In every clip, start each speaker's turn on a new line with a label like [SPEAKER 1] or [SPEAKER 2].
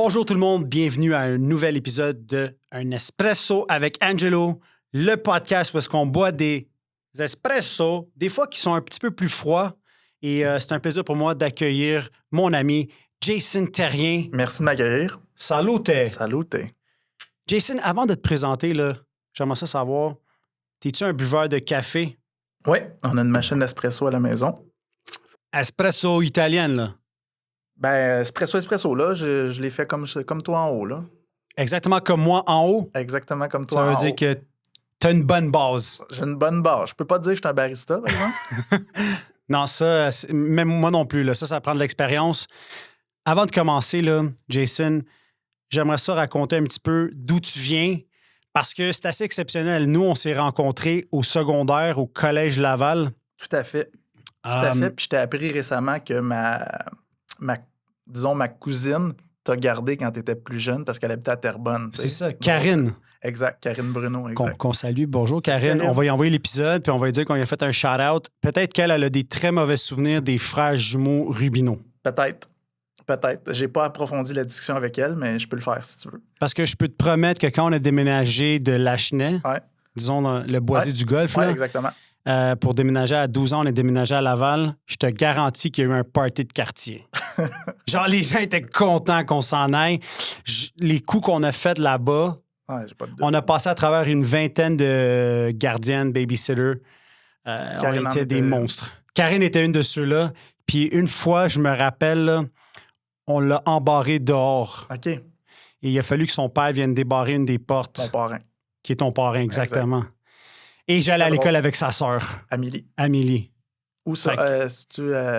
[SPEAKER 1] Bonjour tout le monde, bienvenue à un nouvel épisode de Un Espresso avec Angelo, le podcast où est-ce qu'on boit des espressos, des fois qui sont un petit peu plus froids. Et c'est un plaisir pour moi d'accueillir mon ami Jason Terrien.
[SPEAKER 2] Merci de m'accueillir.
[SPEAKER 1] Salut!
[SPEAKER 2] Salut.
[SPEAKER 1] Jason, avant de te présenter, là, j'aimerais ça savoir, es-tu un buveur de café?
[SPEAKER 2] Oui, on a une machine d'espresso à la maison.
[SPEAKER 1] Espresso italienne, là.
[SPEAKER 2] Ben, espresso, là, je l'ai fait comme toi en haut, là.
[SPEAKER 1] Exactement comme moi en haut.
[SPEAKER 2] Exactement comme toi
[SPEAKER 1] Ça
[SPEAKER 2] en haut.
[SPEAKER 1] veut dire que tu as une bonne base.
[SPEAKER 2] J'ai une bonne barre. Je peux pas te dire que je suis un barista, par exemple.
[SPEAKER 1] Non, ça, même moi non plus. Là. Ça prend de l'expérience. Avant de commencer, là, Jason, j'aimerais ça raconter un petit peu d'où tu viens parce que c'est assez exceptionnel. Nous, on s'est rencontrés au secondaire, au Collège Laval.
[SPEAKER 2] Tout à fait. Tout à fait. Puis je t'ai appris récemment que ma cousine t'a gardé quand tu étais plus jeune parce qu'elle habitait à Terrebonne.
[SPEAKER 1] C'est ça, Karine.
[SPEAKER 2] Exact, Karine Bruno. Exact.
[SPEAKER 1] Qu'on salue. Bonjour, Karine. On va y envoyer l'épisode, puis on va lui dire qu'on lui a fait un shout-out. Peut-être qu'elle a des très mauvais souvenirs des frères jumeaux Rubineau.
[SPEAKER 2] Peut-être. J'ai pas approfondi la discussion avec elle, mais je peux le faire si tu veux.
[SPEAKER 1] Parce que je peux te promettre que quand on a déménagé de Lachenay,
[SPEAKER 2] Ouais.
[SPEAKER 1] disons le boisé du Golfe, là,
[SPEAKER 2] exactement.
[SPEAKER 1] Pour déménager à 12 ans, on est déménagé à Laval. Je te garantis qu'il y a eu un party de quartier. Genre, les gens étaient contents qu'on s'en aille. Les coups qu'on a faits là-bas,
[SPEAKER 2] J'ai pas de doute.
[SPEAKER 1] on a passé à travers une vingtaine de gardiennes, babysitters. On était des monstres. Karine était une de ceux-là. Puis une fois, je me rappelle, là, on l'a embarré dehors.
[SPEAKER 2] OK.
[SPEAKER 1] Et il a fallu que son père vienne débarrer une des portes.
[SPEAKER 2] Mon parrain.
[SPEAKER 1] Qui est ton parrain, exactement. Exact. Et j'allais à l'école avec sa sœur. Amélie.
[SPEAKER 2] Où ça?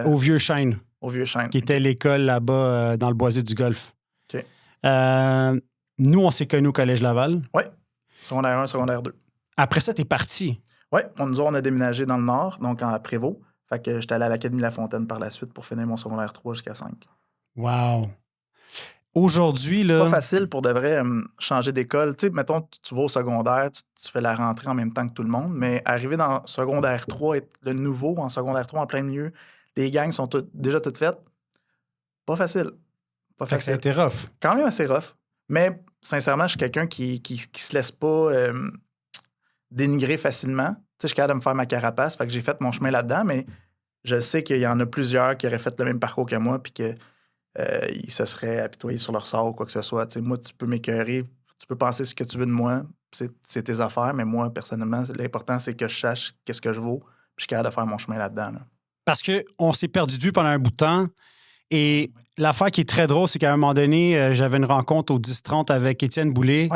[SPEAKER 1] Au Vieux-Chêne.
[SPEAKER 2] Au Vieux-Chêne.
[SPEAKER 1] Qui était l'école là-bas dans le boisé du Golfe.
[SPEAKER 2] OK.
[SPEAKER 1] Nous, on s'est connus au Collège Laval.
[SPEAKER 2] Oui. Secondaire 1, secondaire 2.
[SPEAKER 1] Après ça, t'es parti.
[SPEAKER 2] Oui. On a déménagé dans le Nord, donc à Prévost. Fait que j'étais allé à l'Académie La Fontaine par la suite pour finir mon secondaire 3 jusqu'à 5.
[SPEAKER 1] Wow. Aujourd'hui, là...
[SPEAKER 2] Pas facile pour de vrai changer d'école. Tu sais, mettons, tu vas au secondaire, tu fais la rentrée en même temps que tout le monde, mais arriver dans secondaire 3, être le nouveau en secondaire 3 en plein milieu, les gangs sont déjà toutes faites. Pas facile. Pas facile.
[SPEAKER 1] Ça a été rough.
[SPEAKER 2] Quand même assez rough. Mais sincèrement, je suis quelqu'un qui se laisse pas dénigrer facilement. Tu sais, je suis capable de me faire ma carapace. Fait que j'ai fait mon chemin là-dedans, mais je sais qu'il y en a plusieurs qui auraient fait le même parcours que moi puis que ils se seraient apitoyés sur leur sort ou quoi que ce soit. T'sais, moi, tu peux m'écœurer, tu peux penser ce que tu veux de moi, c'est tes affaires, mais moi, personnellement, l'important, c'est que je sache qu'est-ce que je vaux, puis je suis capable de faire mon chemin là-dedans. Là.
[SPEAKER 1] Parce qu'on s'est perdu de vue pendant un bout de temps, et l'affaire qui est très drôle, c'est qu'à un moment donné, j'avais une rencontre au 10-30 avec Étienne Boulay,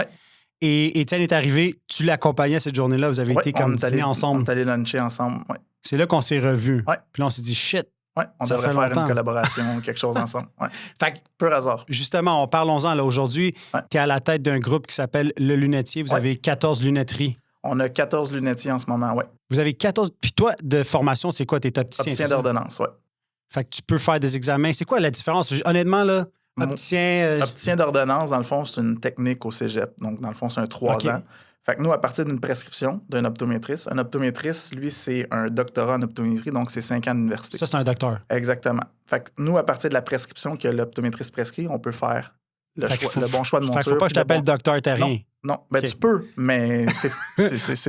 [SPEAKER 1] et Étienne est arrivé, tu l'accompagnais cette journée-là, vous avez été comme dîner ensemble.
[SPEAKER 2] On est allé luncher ensemble,
[SPEAKER 1] C'est là qu'on s'est revus. Puis là, on s'est dit, shit.
[SPEAKER 2] Oui, on devrait faire une collaboration, quelque chose ensemble. Ouais.
[SPEAKER 1] Fait que,
[SPEAKER 2] peu hasard.
[SPEAKER 1] Justement, parlons-en là. Aujourd'hui, tu es à la tête d'un groupe qui s'appelle Le Lunetier. Vous avez 14 lunetteries.
[SPEAKER 2] On a 14 lunetiers en ce moment, oui.
[SPEAKER 1] Vous avez 14... Puis toi, de formation, c'est quoi? T'es opticien?
[SPEAKER 2] Opticien d'ordonnance, oui.
[SPEAKER 1] Fait que tu peux faire des examens. C'est quoi la différence? Honnêtement, là, opticien...
[SPEAKER 2] Opticien d'ordonnance, dans le fond, c'est une technique au cégep. Donc, dans le fond, c'est un 3 ans. Fait que nous, à partir d'une prescription d'un optométriste, un optométriste, lui, c'est un doctorat en optométrie, donc c'est 5 ans d'université.
[SPEAKER 1] Ça, c'est un docteur.
[SPEAKER 2] Exactement. Fait que nous, à partir de la prescription que l'optométriste prescrit, on peut faire le bon choix de monture.
[SPEAKER 1] Fait qu'il faut pas que je t'appelle docteur Terrien.
[SPEAKER 2] Non. Ben, tu peux, mais c'est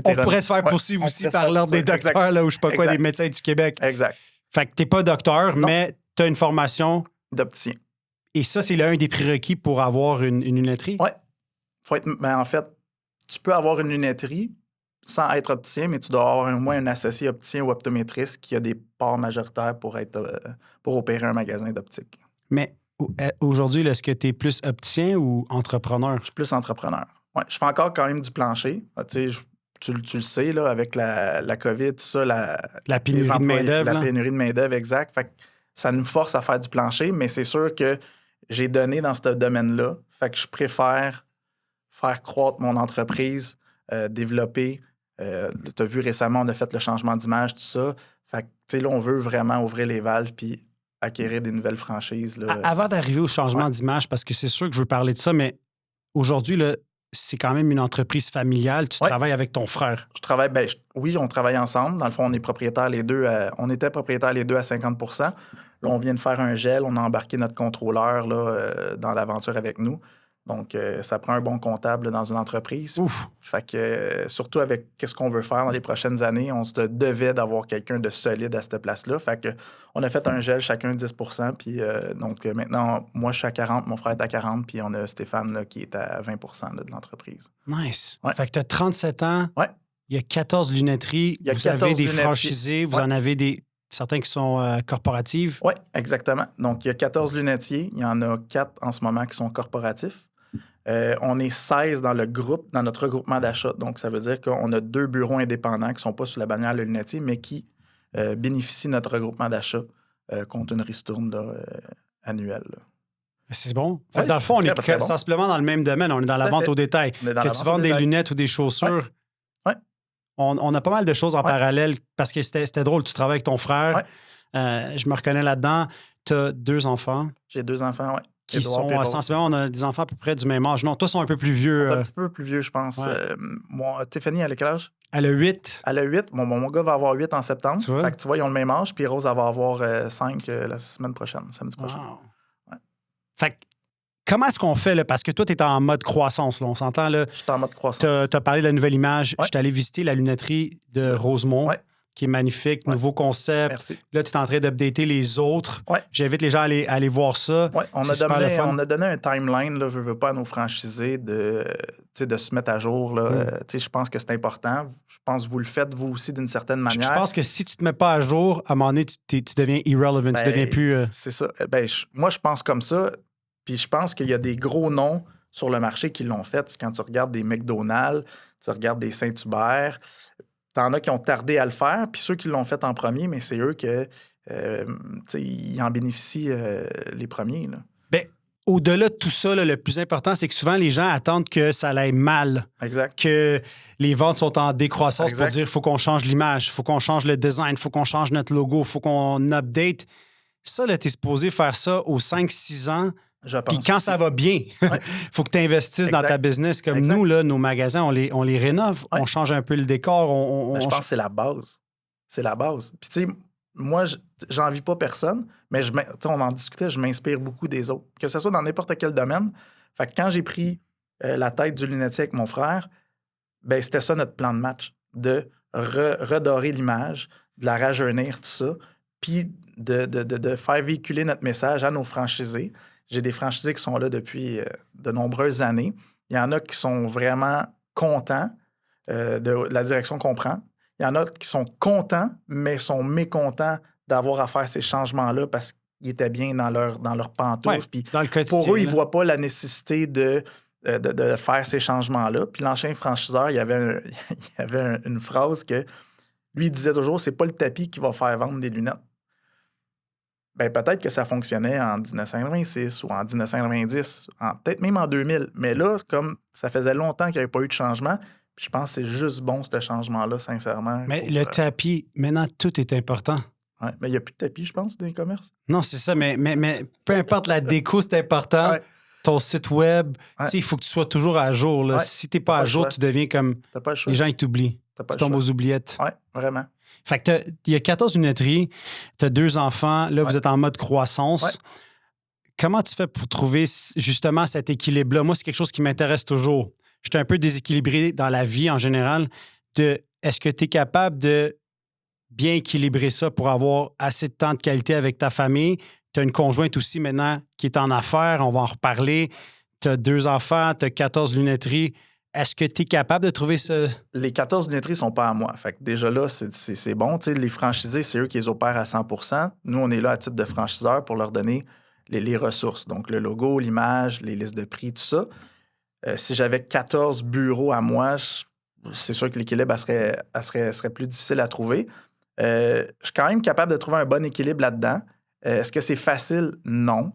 [SPEAKER 1] on pourrait se faire poursuivre aussi par l'ordre des docteurs, là, ou je sais pas quoi, des médecins du Québec.
[SPEAKER 2] Exact.
[SPEAKER 1] Fait que t'es pas docteur, mais t'as une formation...
[SPEAKER 2] d'opticien.
[SPEAKER 1] Et ça, c'est l'un des prérequis pour avoir une lunetterie?
[SPEAKER 2] Oui. En fait, tu peux avoir une lunetterie sans être opticien, mais tu dois avoir au moins un associé opticien ou optométriste qui a des parts majoritaires pour opérer un magasin d'optique.
[SPEAKER 1] Mais aujourd'hui, est-ce que tu es plus opticien ou entrepreneur?
[SPEAKER 2] Je suis plus entrepreneur. Ouais, je fais encore quand même du plancher. Tu le sais, là, avec la COVID, tout ça,
[SPEAKER 1] la pénurie de main-d'œuvre.
[SPEAKER 2] La pénurie de main-d'œuvre, exact. Fait que ça nous force à faire du plancher, mais c'est sûr que j'ai donné dans ce domaine-là. Fait que je préfère faire croître mon entreprise, développer. Tu as vu récemment, on a fait le changement d'image, tout ça. Fait que, tu sais, là, on veut vraiment ouvrir les valves puis acquérir des nouvelles franchises. Là.
[SPEAKER 1] Avant d'arriver au changement d'image, parce que c'est sûr que je veux parler de ça, mais aujourd'hui, là, c'est quand même une entreprise familiale. Tu travailles avec ton frère.
[SPEAKER 2] Je travaille, oui, on travaille ensemble. Dans le fond, on est propriétaires les deux. On était propriétaires les deux à 50 %. Là, on vient de faire un gel. On a embarqué notre contrôleur là, dans l'aventure avec nous. Donc, ça prend un bon comptable là, dans une entreprise.
[SPEAKER 1] Ouf.
[SPEAKER 2] Fait que, surtout avec ce qu'on veut faire dans les prochaines années, on se devait d'avoir quelqu'un de solide à cette place-là. Fait que, on a fait un gel, chacun 10 %. Puis, donc, maintenant, moi, je suis à 40, mon frère est à 40, puis on a Stéphane là, qui est à 20 là, de l'entreprise.
[SPEAKER 1] Nice.
[SPEAKER 2] Ouais.
[SPEAKER 1] Fait que tu as 37 ans.
[SPEAKER 2] Ouais.
[SPEAKER 1] Il y a 14 lunetteries.
[SPEAKER 2] Il y a
[SPEAKER 1] vous
[SPEAKER 2] 14
[SPEAKER 1] avez des
[SPEAKER 2] lunetteries.
[SPEAKER 1] franchisés. Vous
[SPEAKER 2] Ouais.
[SPEAKER 1] en avez certains qui sont corporatives.
[SPEAKER 2] Oui, exactement. Donc, il y a 14 lunetiers. Il y en a 4 en ce moment qui sont corporatifs. On est 16 dans le groupe, dans notre regroupement d'achat. Donc, ça veut dire qu'on a 2 bureaux indépendants qui ne sont pas sous la bannière Le Lunetier, mais qui bénéficient de notre regroupement d'achat contre une ristourne là, annuelle. Là.
[SPEAKER 1] C'est bon. Fait
[SPEAKER 2] Ouais,
[SPEAKER 1] dans le fond, on
[SPEAKER 2] c'est
[SPEAKER 1] est
[SPEAKER 2] très bon.
[SPEAKER 1] sensiblement dans le même domaine. On est dans la
[SPEAKER 2] Tout à
[SPEAKER 1] vente
[SPEAKER 2] fait.
[SPEAKER 1] au détail.
[SPEAKER 2] On est dans
[SPEAKER 1] Que
[SPEAKER 2] la
[SPEAKER 1] tu
[SPEAKER 2] vente au
[SPEAKER 1] vendes des
[SPEAKER 2] détail.
[SPEAKER 1] lunettes ou des chaussures,
[SPEAKER 2] Ouais.
[SPEAKER 1] on a pas mal de choses en
[SPEAKER 2] Ouais.
[SPEAKER 1] parallèle parce que c'était drôle. Tu travailles avec ton frère.
[SPEAKER 2] Ouais.
[SPEAKER 1] Je me reconnais là-dedans. Tu as 2 enfants
[SPEAKER 2] J'ai 2 enfants, oui.
[SPEAKER 1] qui sont sensiblement, on a des enfants à peu près du même âge. Non, toi, sont un peu plus vieux.
[SPEAKER 2] Un petit peu plus vieux, je pense.
[SPEAKER 1] Ouais.
[SPEAKER 2] Tiffany, elle a quel âge?
[SPEAKER 1] Elle a 8.
[SPEAKER 2] Elle a 8. Mon gars va avoir 8 en septembre.
[SPEAKER 1] Tu vois?
[SPEAKER 2] Fait que tu vois, ils ont le même âge. Puis Rose, elle va avoir 5 la semaine prochaine, samedi prochain.
[SPEAKER 1] Wow.
[SPEAKER 2] Ouais.
[SPEAKER 1] Fait que, comment est-ce qu'on fait, là? Parce que toi, tu es en mode croissance, là. On s'entend, là.
[SPEAKER 2] Je suis en mode croissance.
[SPEAKER 1] Tu as parlé de la nouvelle image.
[SPEAKER 2] Ouais.
[SPEAKER 1] Je suis allé visiter la lunetterie de Rosemont,
[SPEAKER 2] Ouais.
[SPEAKER 1] qui est magnifique.
[SPEAKER 2] Ouais.
[SPEAKER 1] Nouveau concept.
[SPEAKER 2] Merci.
[SPEAKER 1] Là, tu es en train d'updater les autres.
[SPEAKER 2] Ouais.
[SPEAKER 1] J'invite les gens à aller voir ça.
[SPEAKER 2] Oui, on
[SPEAKER 1] C'est super le fun.
[SPEAKER 2] a donné un timeline, là, veux pas, à nos franchisés de se mettre à jour. Là. Je pense que c'est important. Je pense que vous le faites, vous aussi, d'une certaine manière.
[SPEAKER 1] Je pense que si tu te mets pas à jour, à un moment donné, tu deviens irrelevant. Tu deviens plus...
[SPEAKER 2] C'est ça. Moi, je pense comme ça. Puis je pense qu'il y a des gros noms sur le marché qui l'ont fait. Quand tu regardes des McDonald's, tu regardes des Saint-Hubert, t'en as qui ont tardé à le faire. Puis ceux qui l'ont fait en premier, mais c'est eux que... ils en bénéficient les premiers. Là.
[SPEAKER 1] Ben, au-delà de tout ça, là, le plus important, c'est que souvent, les gens attendent que ça aille mal.
[SPEAKER 2] Exact.
[SPEAKER 1] Que les ventes sont en décroissance
[SPEAKER 2] Exact.
[SPEAKER 1] pour dire il faut qu'on change l'image, il faut qu'on change le design, il faut qu'on change notre logo, il faut qu'on update. Ça, là, t'es supposé faire ça aux 5-6 ans.
[SPEAKER 2] Je pense.
[SPEAKER 1] Puis quand
[SPEAKER 2] aussi.
[SPEAKER 1] ça va bien, il faut que tu investisses dans ta business. Comme
[SPEAKER 2] Exact.
[SPEAKER 1] nous, là, nos magasins, on les rénove, on change un peu le décor.
[SPEAKER 2] Je pense que c'est la base. C'est la base. Puis, tu sais, moi, j'envie pas personne, mais on en discutait, je m'inspire beaucoup des autres. Que ce soit dans n'importe quel domaine. Fait que quand j'ai pris la tête du lunetier avec mon frère, ben c'était ça notre plan de match, de redorer l'image, de la rajeunir, tout ça, puis de faire véhiculer notre message à nos franchisés. J'ai des franchisés qui sont là depuis de nombreuses années. Il y en a qui sont vraiment contents de la direction qu'on prend. Il y en a qui sont contents, mais sont mécontents d'avoir à faire ces changements-là parce qu'ils étaient bien dans leur pantoufle.
[SPEAKER 1] Ouais,
[SPEAKER 2] Puis
[SPEAKER 1] dans le quotidien,
[SPEAKER 2] pour eux, ils ne
[SPEAKER 1] là.
[SPEAKER 2] voient pas la nécessité de faire ces changements-là. Puis l'ancien franchiseur, il y avait une phrase que lui, il disait toujours, c'est pas le tapis qui va faire vendre des lunettes. Ben, peut-être que ça fonctionnait en 1926 ou en 1990, peut-être même en 2000. Mais là, c'est comme ça faisait longtemps qu'il n'y avait pas eu de changement. Puis je pense que c'est juste bon, ce changement-là, sincèrement.
[SPEAKER 1] Mais le tapis, maintenant, tout est important.
[SPEAKER 2] Ouais, mais il n'y a plus de tapis, je pense, dans les commerces.
[SPEAKER 1] Non, c'est ça, mais peu importe la déco, c'est important.
[SPEAKER 2] Ouais.
[SPEAKER 1] Ton site web,
[SPEAKER 2] Ouais.
[SPEAKER 1] il faut que tu sois toujours à jour. Là.
[SPEAKER 2] Ouais.
[SPEAKER 1] Si tu n'es pas
[SPEAKER 2] T'as
[SPEAKER 1] à
[SPEAKER 2] pas le
[SPEAKER 1] jour,
[SPEAKER 2] choix.
[SPEAKER 1] tu deviens comme...
[SPEAKER 2] T'as pas le choix.
[SPEAKER 1] Les gens, ils t'oublient.
[SPEAKER 2] T'as pas
[SPEAKER 1] Tu
[SPEAKER 2] le
[SPEAKER 1] tombes
[SPEAKER 2] choix.
[SPEAKER 1] aux oubliettes.
[SPEAKER 2] Oui, vraiment.
[SPEAKER 1] Fait que il y a 14 lunetteries, tu as 2 enfants, là, vous êtes en mode croissance.
[SPEAKER 2] Ouais.
[SPEAKER 1] Comment tu fais pour trouver justement cet équilibre-là? Moi, c'est quelque chose qui m'intéresse toujours. Je suis un peu déséquilibré dans la vie en général. Est-ce que tu es capable de bien équilibrer ça pour avoir assez de temps de qualité avec ta famille? Tu as une conjointe aussi maintenant qui est en affaires, on va en reparler. Tu as 2 enfants, tu as 14 lunetteries. Est-ce que tu es capable de trouver ce...
[SPEAKER 2] Les 14 lunetteries ne sont pas à moi. Fait que déjà là, c'est bon. Tu sais, les franchisés, c'est eux qui les opèrent à 100 %. Nous, on est là à titre de franchiseur pour leur donner les ressources. Donc, le logo, l'image, les listes de prix, tout ça. Si j'avais 14 bureaux à moi, c'est sûr que l'équilibre elle serait plus difficile à trouver. Je suis quand même capable de trouver un bon équilibre là-dedans. Est-ce que c'est facile? Non.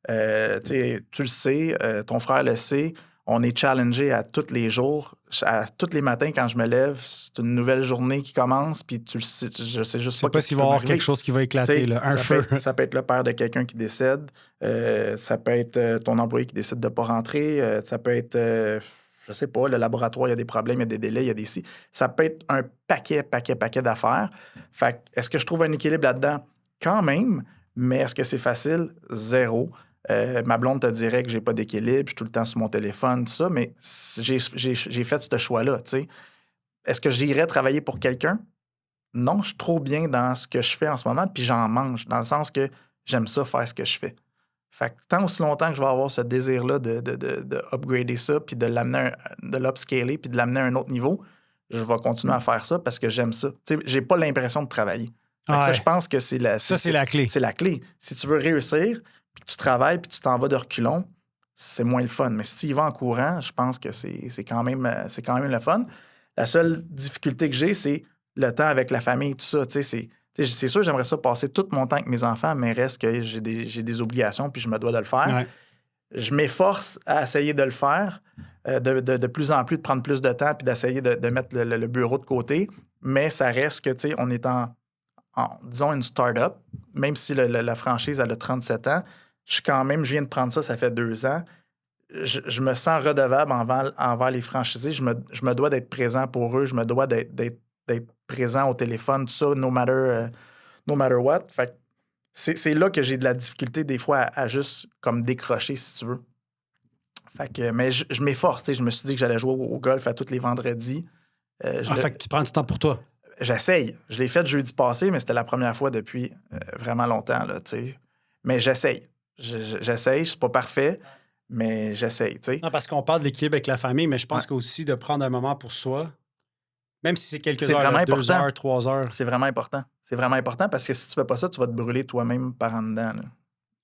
[SPEAKER 2] Tu le sais, ton frère le sait. On est challengé à tous les jours. À tous les matins, quand je me lève, c'est une nouvelle journée qui commence, puis tu le sais, je sais juste
[SPEAKER 1] Je sais pas
[SPEAKER 2] qu'est-ce
[SPEAKER 1] s'il
[SPEAKER 2] qui
[SPEAKER 1] va y
[SPEAKER 2] peut
[SPEAKER 1] avoir
[SPEAKER 2] m'arriver.
[SPEAKER 1] quelque chose qui va éclater, là, un feu.
[SPEAKER 2] Ça peut être le père de quelqu'un qui décède. Ça peut être ton employé qui décide de ne pas rentrer. Ça peut être, je sais pas, le laboratoire, il y a des problèmes, il y a des délais, il y a des... Ça peut être un paquet d'affaires. Fait que, est-ce que je trouve un équilibre là-dedans? Quand même, Mais est-ce que c'est facile? Zéro. Ma blonde te dirait que j'ai pas d'équilibre, je suis tout le temps sur mon téléphone, tout ça, mais j'ai fait ce choix-là, tu sais. Est-ce que j'irais travailler pour quelqu'un? Non, je suis trop bien dans ce que je fais en ce moment, puis j'en mange, dans le sens que j'aime ça faire ce que je fais. Fait que tant aussi longtemps que je vais avoir ce désir-là de upgrader ça, puis de l'amener, de l'upscaler, puis de l'amener à un autre niveau, je vais continuer à faire ça parce que j'aime ça. Tu sais, j'ai pas l'impression de travailler. Fait que ça, je pense que c'est la
[SPEAKER 1] clé.
[SPEAKER 2] C'est la clé. Si tu veux réussir, puis que tu travailles, puis tu t'en vas de reculons, c'est moins le fun. Mais si tu y vas en courant, je pense que c'est quand même le fun. La seule difficulté que j'ai, c'est le temps avec la famille, tout ça. Tu sais, c'est sûr que j'aimerais ça passer tout mon temps avec mes enfants, mais reste que j'ai des obligations, puis je me dois de le faire.
[SPEAKER 1] Ouais.
[SPEAKER 2] Je m'efforce à essayer de le faire, de plus en plus, de prendre plus de temps, puis d'essayer de mettre le bureau de côté. Mais ça reste que, tu sais, on est disons, une start-up, même si la franchise, elle a 37 ans, je viens de prendre ça fait 2 ans. Je me sens redevable envers les franchisés. Je me dois d'être présent pour eux. Je me dois d'être présent au téléphone, tout ça, no matter what. Fait que c'est là que j'ai de la difficulté des fois à juste comme décrocher, si tu veux. Fait que, mais je m'efforce. Je me suis dit que j'allais jouer au golf à tous les vendredis.
[SPEAKER 1] Fait que tu prends du temps pour toi.
[SPEAKER 2] J'essaye. Je l'ai fait jeudi passé, mais c'était la première fois depuis vraiment longtemps. Là, mais j'essaye. J'essaye. C'est pas parfait, mais j'essaye.
[SPEAKER 1] Non, parce qu'on parle de l'équilibre avec la famille, mais je pense qu'aussi de prendre un moment pour soi, même si c'est quelques heures,
[SPEAKER 2] vraiment
[SPEAKER 1] 2 heures, 3 heures.
[SPEAKER 2] C'est vraiment important. C'est vraiment important parce que si tu fais pas ça, tu vas te brûler toi-même par en dedans. Là.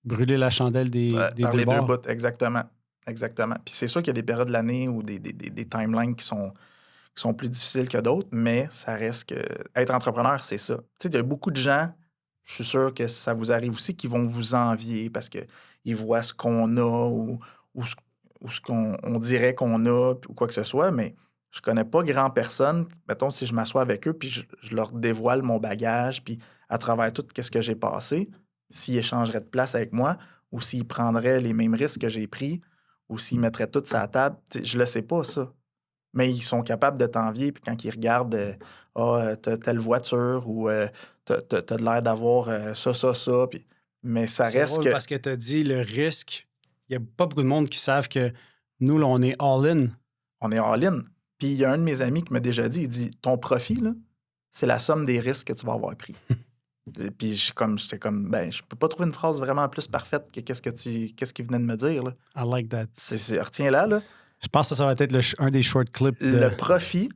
[SPEAKER 1] Brûler la chandelle des
[SPEAKER 2] par
[SPEAKER 1] deux
[SPEAKER 2] les
[SPEAKER 1] bords.
[SPEAKER 2] deux bouts, exactement. Puis c'est sûr qu'il y a des périodes de l'année ou des timelines qui sont plus difficiles que d'autres, mais ça reste que être entrepreneur, c'est ça. Tu sais, il y a beaucoup de gens, je suis sûr que ça vous arrive aussi, qui vont vous envier parce qu'ils voient ce qu'on a ou ce qu'on dirait qu'on a ou quoi que ce soit, mais je connais pas grand personne. Mettons, si je m'assois avec eux puis je leur dévoile mon bagage, puis à travers tout ce que j'ai passé, s'ils échangeraient de place avec moi ou s'ils prendraient les mêmes risques que j'ai pris ou s'ils mettraient tout sur la table, je le sais pas, ça. Mais ils sont capables de t'envier, puis quand ils regardent t'as telle voiture ou t'as de l'air d'avoir ça. Puis... Mais ça
[SPEAKER 1] c'est
[SPEAKER 2] reste
[SPEAKER 1] drôle
[SPEAKER 2] que.
[SPEAKER 1] parce que tu as dit le risque. Il n'y a pas beaucoup de monde qui savent que nous, là, on est all-in.
[SPEAKER 2] On est all-in. Puis il y a un de mes amis qui m'a déjà dit, il dit, ton profit, là, c'est la somme des risques que tu vas avoir pris. Puis j'étais comme, ben, je peux pas trouver une phrase vraiment plus parfaite que qu'est-ce qu'il venait de me dire. Là.
[SPEAKER 1] I like that.
[SPEAKER 2] Retiens-la, là.
[SPEAKER 1] Je pense que ça va être un des short clips.
[SPEAKER 2] Le profit,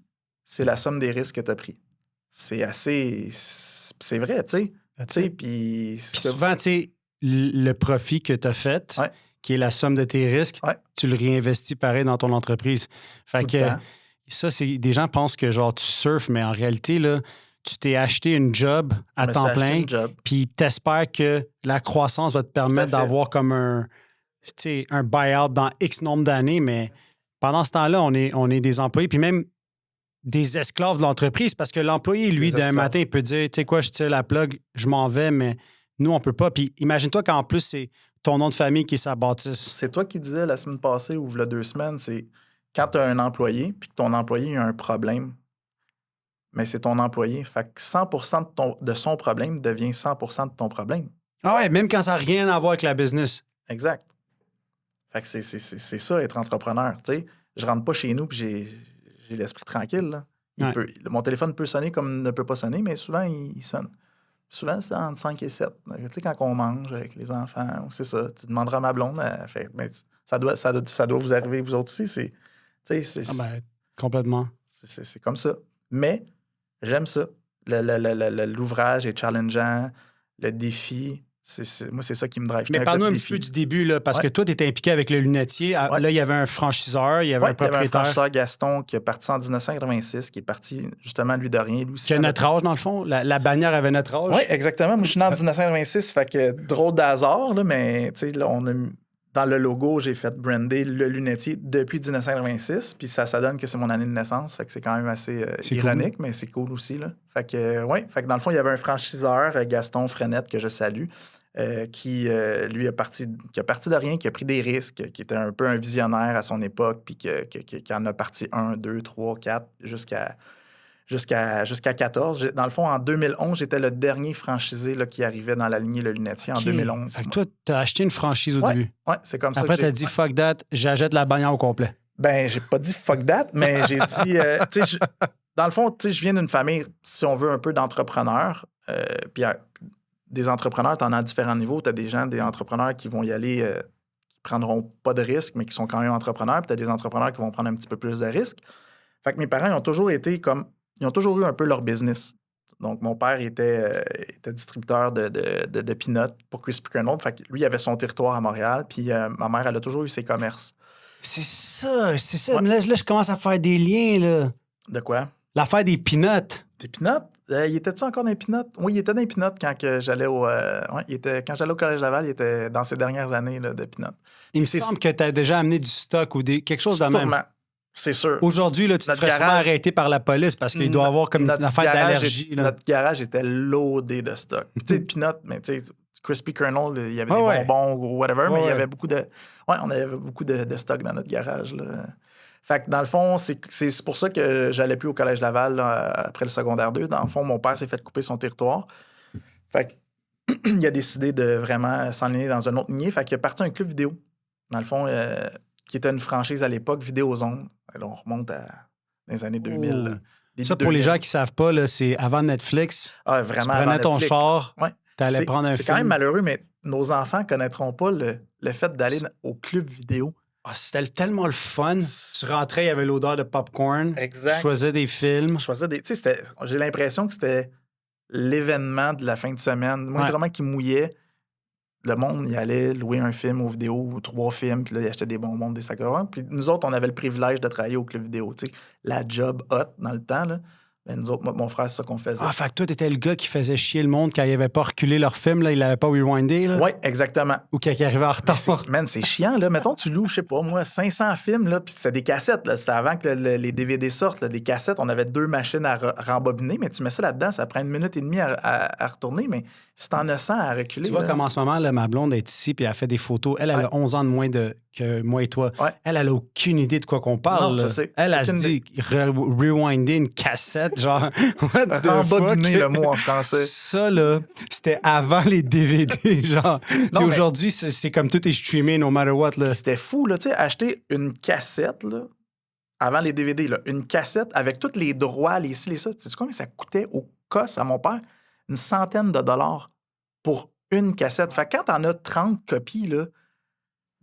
[SPEAKER 2] c'est la somme des risques que tu as pris. C'est assez... C'est vrai, tu sais. Puis
[SPEAKER 1] souvent, tu sais, le profit que tu as fait, qui est la somme de tes risques, tu le réinvestis pareil dans ton entreprise. Fait que ça, c'est des gens pensent que genre tu surfes, mais en réalité, là, tu t'es acheté une job à temps plein, puis t'espères que la croissance va te permettre d'avoir comme un buyout dans X nombre d'années, mais pendant ce temps-là, on est des employés, puis même des esclaves de l'entreprise, parce que l'employé, lui, d'un matin, il peut dire, tu sais quoi, je tire la plug, je m'en vais, mais nous, on peut pas. Puis imagine-toi qu'en plus, c'est ton nom de famille qui est sa bâtisse. C'est
[SPEAKER 2] toi qui disais la semaine passée ou il y a 2 semaines, c'est quand tu as un employé, puis que ton employé a un problème, mais c'est ton employé. Fait que 100% de son problème devient 100% de ton problème.
[SPEAKER 1] Ah ouais, même quand ça n'a rien à voir avec la business.
[SPEAKER 2] Exact. Fait que c'est ça, être entrepreneur. Tu sais, je rentre pas chez nous puis j'ai l'esprit tranquille. Là. Mon téléphone peut sonner comme ne peut pas sonner, mais souvent, il sonne. Souvent, c'est entre 5 et 7. Tu sais, quand on mange avec les enfants, c'est ça. Tu demanderas à ma blonde, elle fait, mais ça doit vous arriver, vous autres aussi.
[SPEAKER 1] Complètement.
[SPEAKER 2] C'est comme ça. Mais j'aime ça. L'ouvrage est challengeant, le défi. Moi, c'est ça qui me drive.
[SPEAKER 1] Mais parle-nous un petit peu du début, là, parce que toi, tu étais impliqué avec le lunetier. Là, il y avait un franchiseur, il y avait un propriétaire.
[SPEAKER 2] Il y avait un franchiseur, Gaston, qui est parti en 1986, qui est parti justement, lui, de rien. Lui aussi,
[SPEAKER 1] qui a notre âge, dans le fond. La bannière avait notre âge.
[SPEAKER 2] Oui, exactement. Moi, je suis né en 1986, fait que drôle d'hasard, là, mais tu sais, là, dans le logo, j'ai fait brander le lunetier depuis 1986, puis ça donne que c'est mon année de naissance, fait que c'est quand même assez ironique, mais c'est cool aussi, là. Fait que dans le fond, il y avait un franchiseur, Gaston Frenette, que je salue, qui, lui, a parti de rien, qui a pris des risques, qui était un peu un visionnaire à son époque, puis qui en a parti 1, 2, 3, 4, jusqu'à jusqu'à 14. Dans le fond, en 2011, j'étais le dernier franchisé là, qui arrivait dans la lignée Le Lunetier en 2011.
[SPEAKER 1] Fait que toi, t'as acheté une franchise au début.
[SPEAKER 2] Oui, c'est comme ça
[SPEAKER 1] Après,
[SPEAKER 2] que
[SPEAKER 1] t'as dit fuck that, j'achète la bannière au complet.
[SPEAKER 2] Ben, j'ai pas dit fuck that, mais j'ai dit... tu sais, dans le fond, tu sais, je viens d'une famille, si on veut, un peu d'entrepreneurs. Puis des entrepreneurs, t'en as à différents niveaux. T'as des entrepreneurs qui vont y aller, qui prendront pas de risques, mais qui sont quand même entrepreneurs. Puis t'as des entrepreneurs qui vont prendre un petit peu plus de risques. Fait que mes parents, ils ont toujours été comme... Ils ont toujours eu un peu leur business. Donc, mon père était distributeur de peanuts pour Krispy Kreme. Fait que lui, il avait son territoire à Montréal. Puis ma mère, elle a toujours eu ses commerces.
[SPEAKER 1] C'est ça.
[SPEAKER 2] Ouais.
[SPEAKER 1] Là, je commence à faire des liens, là.
[SPEAKER 2] De quoi?
[SPEAKER 1] L'affaire des peanuts.
[SPEAKER 2] Des peanuts? Il était-tu encore dans les peanuts? Oui, il était dans les peanuts quand j'allais au... quand j'allais au Collège Laval, il était dans ses dernières années là, de peanuts.
[SPEAKER 1] Il me semble que tu as déjà amené du stock ou quelque chose de même.
[SPEAKER 2] Sûrement. C'est sûr.
[SPEAKER 1] Aujourd'hui, là, tu te ferais sûrement arrêter par la police parce qu'il doit avoir comme une affaire d'allergie.
[SPEAKER 2] Notre garage était loadé de stock. Tu sais, peanuts, mais tu sais, Krispy Kreme, il y avait des bonbons ou whatever, mais il y avait beaucoup de... Ouais, on avait beaucoup de stock dans notre garage, là. Fait que dans le fond, c'est pour ça que j'allais plus au Collège Laval là, après le secondaire 2. Dans le fond, mon père s'est fait couper son territoire. Fait qu'il a décidé de vraiment s'enligner dans un autre lignée. Fait qu'il a parti un club vidéo. Dans le fond, qui était une franchise à l'époque, Vidéozone. Là, on remonte dans les années 2000.
[SPEAKER 1] Ça, pour
[SPEAKER 2] 2000.
[SPEAKER 1] les gens qui savent pas, là, c'est avant Netflix.
[SPEAKER 2] Ah, vraiment.
[SPEAKER 1] Tu prenais ton char, t'allais prendre un film.
[SPEAKER 2] C'est quand même malheureux, mais nos enfants connaîtront pas le fait d'aller au club vidéo.
[SPEAKER 1] Ah, c'était tellement le fun. Tu rentrais, il y avait l'odeur de popcorn.
[SPEAKER 2] Exact.
[SPEAKER 1] Tu choisais des films.
[SPEAKER 2] J'ai l'impression que c'était l'événement de la fin de semaine. Moi, vraiment qui mouillait. Le monde, il allait louer un film aux vidéos ou 3 films, puis là, il achetait des bonbons, des sacs à main. Puis nous autres, on avait le privilège de travailler au club vidéo. Tu sais, la job hot dans le temps, là. Mais nous autres, mon frère, c'est ça qu'on faisait.
[SPEAKER 1] Ah, fait que toi, t'étais le gars qui faisait chier le monde quand il avait pas reculé leur film, là, il l'avait pas rewindé, là?
[SPEAKER 2] Oui, exactement.
[SPEAKER 1] Ou quand il arrivait en retard.
[SPEAKER 2] C'est chiant, là. Mettons, tu loues, je sais pas, moi, 500 films, là, puis c'était des cassettes, là. C'était avant que les DVD sortent, là, des cassettes. On avait 2 machines à rembobiner, mais tu mets ça là-dedans, ça prend 1 minute et demie à retourner, mais si t'en as 100 à reculer...
[SPEAKER 1] Tu vois, comme en ce moment, là, ma blonde est ici, puis elle fait des photos. Elle a 11 ans de moins que moi et toi.
[SPEAKER 2] Ouais.
[SPEAKER 1] Elle a aucune idée de quoi qu'on parle.
[SPEAKER 2] Non, je sais.
[SPEAKER 1] Elle se dit rewinder une cassette, genre...
[SPEAKER 2] Rembobiner le mot en français.
[SPEAKER 1] Ça, là, c'était avant les DVD, genre. Puis aujourd'hui, c'est comme tout est streamé, no matter what, là.
[SPEAKER 2] C'était fou, là, tu sais, acheter une cassette, là, avant les DVD, là, une cassette avec tous les droits, les ci, les ça. Tu sais combien ça coûtait au cost à mon père? Une centaine de dollars pour une cassette. Fait que quand t'en as 30 copies, là,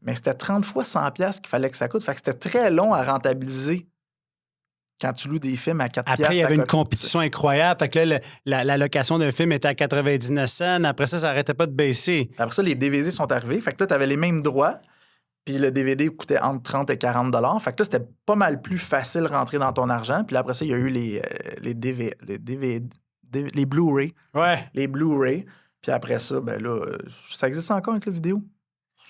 [SPEAKER 2] mais c'était 30 fois 100$ qu'il fallait que ça coûte. Fait que c'était très long à rentabiliser quand tu loues des films à 4$.
[SPEAKER 1] Après, il y avait une compétition incroyable. Fait que là, la location d'un film était à 99 cents. Après ça n'arrêtait pas de baisser.
[SPEAKER 2] Après ça, les DVD sont arrivés. Fait que là, tu avais les mêmes droits. Puis le DVD coûtait entre 30 et 40$. Fait que là, c'était pas mal plus facile de rentrer dans ton argent. Puis là, après ça, il y a eu les Blu-ray.
[SPEAKER 1] Ouais.
[SPEAKER 2] Les Blu-ray. Puis après ça, ben là, ça existe encore avec la vidéo.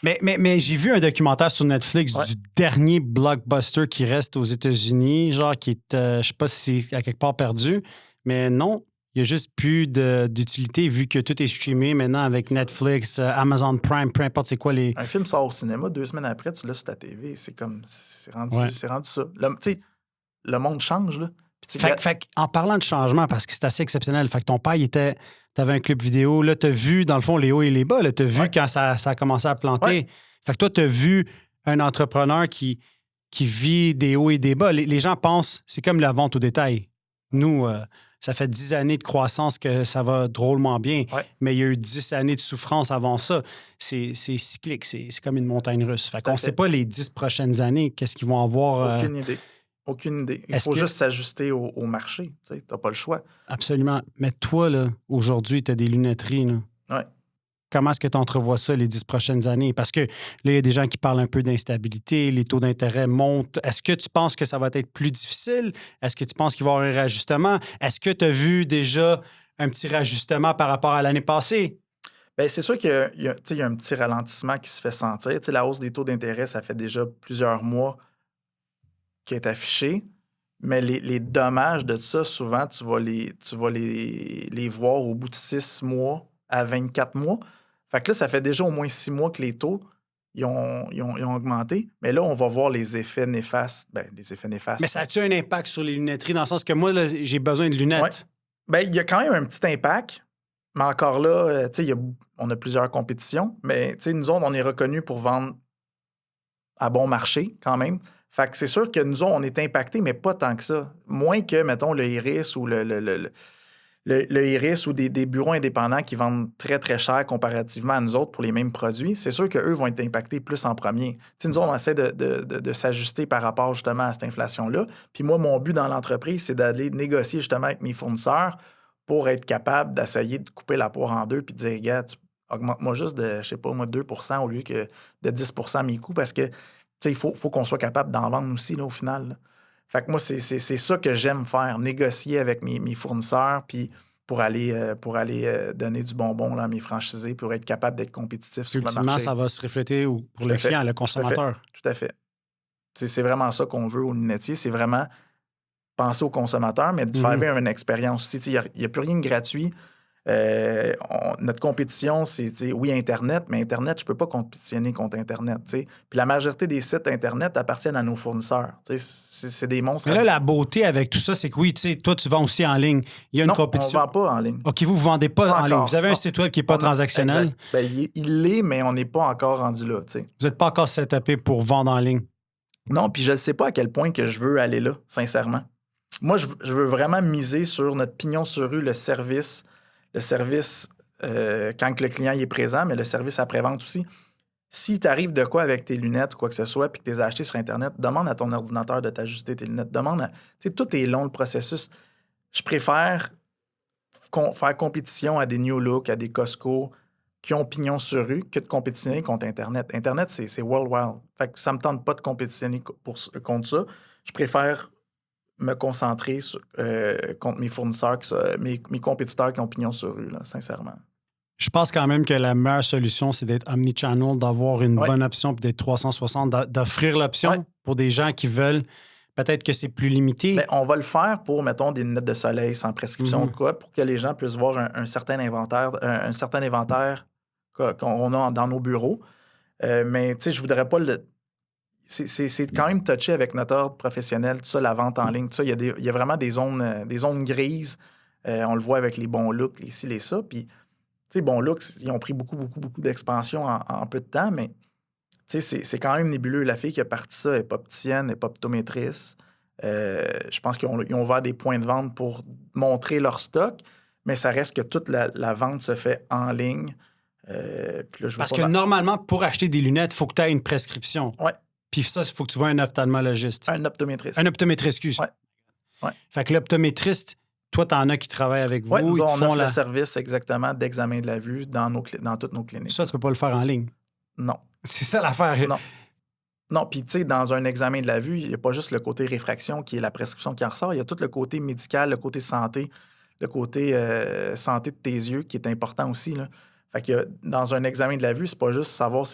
[SPEAKER 1] Mais j'ai vu un documentaire sur Netflix du dernier blockbuster qui reste aux États-Unis, genre qui est, je sais pas si c'est à quelque part perdu, mais non, il n'y a juste plus d'utilité vu que tout est streamé maintenant avec Netflix, Amazon Prime, peu importe c'est quoi les...
[SPEAKER 2] Un film sort au cinéma, 2 semaines après, tu l'as sur ta TV, c'est rendu ça. Tu sais, le monde change, là.
[SPEAKER 1] Fait en parlant de changement, parce que c'est assez exceptionnel, fait que ton père, t'avais un club vidéo, là, t'as vu, dans le fond, les hauts et les bas, là, t'as vu quand ça a commencé à planter. Ouais. Fait que toi, t'as vu un entrepreneur qui vit des hauts et des bas. Les gens pensent, c'est comme la vente au détail. Nous, ça fait 10 années de croissance que ça va drôlement bien, mais il y a eu 10 années de souffrance avant ça. C'est cyclique, c'est comme une montagne russe. Fait qu'on ne sait pas les 10 prochaines années, qu'est-ce qu'ils vont avoir...
[SPEAKER 2] Aucune idée. Il faut juste s'ajuster au marché. Tu n'as pas le choix.
[SPEAKER 1] Absolument. Mais toi, là, aujourd'hui, tu as des lunetteries. Là.
[SPEAKER 2] Ouais.
[SPEAKER 1] Comment est-ce que tu entrevois ça les 10 prochaines années? Parce que là, il y a des gens qui parlent un peu d'instabilité, les taux d'intérêt montent. Est-ce que tu penses que ça va être plus difficile? Est-ce que tu penses qu'il va y avoir un réajustement? Est-ce que tu as vu déjà un petit réajustement par rapport à l'année passée?
[SPEAKER 2] Bien, c'est sûr qu'il y a un petit ralentissement qui se fait sentir. La hausse des taux d'intérêt, ça fait déjà plusieurs mois qui est affiché, mais les dommages de ça, souvent, tu vas les voir au bout de 6 mois à 24 mois. Fait que là, ça fait déjà au moins 6 mois que les taux ils ont augmenté. Mais là, on va voir les effets néfastes. Ben, les effets néfastes.
[SPEAKER 1] Mais ça a-tu un impact sur les lunetteries dans le sens que moi, là, j'ai besoin de lunettes?
[SPEAKER 2] Ouais. Ben, il y a quand même un petit impact. Mais encore là, tu sais, on a plusieurs compétitions. Mais tu sais, nous autres, on est reconnus pour vendre à bon marché quand même. Fait que c'est sûr que nous autres, on est impactés, mais pas tant que ça. Moins que, mettons, le Iris ou le Iris ou des bureaux indépendants qui vendent très, très cher comparativement à nous autres pour les mêmes produits. C'est sûr qu'eux vont être impactés plus en premier. Tu sais, nous autres, on essaie de s'ajuster par rapport justement à cette inflation-là. Puis moi, mon but dans l'entreprise, c'est d'aller négocier justement avec mes fournisseurs pour être capable d'essayer de couper la poire en deux puis de dire, regarde, augmente-moi juste de, je sais pas, moi, 2 au lieu que de 10 mes coûts parce que, tu sais, il faut qu'on soit capable d'en vendre aussi, là, au final, là. Fait que moi, c'est ça que j'aime faire, négocier avec mes fournisseurs puis pour aller donner du bonbon là, à mes franchisés pour être capable d'être compétitif sur le
[SPEAKER 1] Ultimement,
[SPEAKER 2] marché.
[SPEAKER 1] ça va se refléter pour
[SPEAKER 2] Tout
[SPEAKER 1] le
[SPEAKER 2] à fait.
[SPEAKER 1] client, le
[SPEAKER 2] Tout à fait.
[SPEAKER 1] consommateur.
[SPEAKER 2] Tout à fait. C'est vraiment ça qu'on veut au lunetier, c'est vraiment penser au consommateur, mais de faire vivre une expérience aussi. Il n'y a plus rien de gratuit. Notre compétition, c'est, oui, Internet, mais Internet, je ne peux pas compétitionner contre Internet. T'sais. Puis la majorité des sites Internet appartiennent à nos fournisseurs. C'est des monstres.
[SPEAKER 1] Mais là, la beauté avec tout ça, c'est que oui, tu sais, toi, tu vends aussi en ligne. Il y a une
[SPEAKER 2] Non,
[SPEAKER 1] compétition.
[SPEAKER 2] on ne vend pas en ligne.
[SPEAKER 1] OK, vous ne vendez pas en ligne.
[SPEAKER 2] encore.
[SPEAKER 1] Vous avez un site web qui n'est pas transactionnel.
[SPEAKER 2] Exact. Ben, il l'est, mais on n'est pas encore rendu là. T'sais.
[SPEAKER 1] Vous n'êtes pas encore setupé pour vendre en ligne.
[SPEAKER 2] Non, puis je ne sais pas à quel point que je veux aller là, sincèrement. Moi, je veux vraiment miser sur notre pignon sur rue, le service quand le client y est présent, mais le service après-vente aussi. Si tu arrives de quoi avec tes lunettes ou quoi que ce soit, puis que tu les as achetées sur Internet, demande à ton ordinateur de t'ajuster tes lunettes. Tu sais, tout est long, le processus. Je préfère faire compétition à des New Look, à des Costco qui ont pignon sur rue que de compétitionner contre Internet. Internet, c'est world wild. Fait que ça me tente pas de compétitionner contre ça. Je préfère me concentrer contre mes fournisseurs, mes compétiteurs qui ont pignon sur rue, là, sincèrement.
[SPEAKER 1] Je pense quand même que la meilleure solution, c'est d'être omnichannel, d'avoir une bonne option, puis d'être 360, d'offrir l'option pour des gens qui veulent. Peut-être que c'est plus limité.
[SPEAKER 2] Bien, on va le faire pour, mettons, des lunettes de soleil sans prescription ou quoi, pour que les gens puissent voir un certain inventaire, qu'on a dans nos bureaux. Mais, tu sais, je voudrais pas le... C'est quand même touché avec notre ordre professionnel, tout ça, la vente en ligne, tout ça. Il y a vraiment des zones grises. On le voit avec les bons looks, les ci, les ça. Puis, tu sais, bons looks, ils ont pris beaucoup d'expansion en peu de temps, mais tu sais, c'est quand même nébuleux. La fille qui a parti ça n'est pas opticienne, n'est pas optométrice. Je pense qu'ils ont ouvert des points de vente pour montrer leur stock, mais ça reste que toute la vente se fait en ligne. Puis là,
[SPEAKER 1] parce que normalement, pour acheter des lunettes, il faut que tu aies une prescription.
[SPEAKER 2] Oui.
[SPEAKER 1] Puis ça, il faut que tu vois un ophtalmologiste.
[SPEAKER 2] Un optométriste.
[SPEAKER 1] Un optométriste, excuse.
[SPEAKER 2] Ouais.
[SPEAKER 1] Fait que l'optométriste, toi, tu en as qui travaillent avec vous.
[SPEAKER 2] Oui, nous, on offre le service exactement d'examen de la vue dans toutes nos cliniques.
[SPEAKER 1] Ça, tu peux pas le faire en ligne.
[SPEAKER 2] Non.
[SPEAKER 1] C'est ça l'affaire.
[SPEAKER 2] Non, puis tu sais, dans un examen de la vue, il n'y a pas juste le côté réfraction qui est la prescription qui en ressort, il y a tout le côté médical, le côté santé, le côté santé de tes yeux qui est important aussi, là. Fait que dans un examen de la vue, c'est pas juste savoir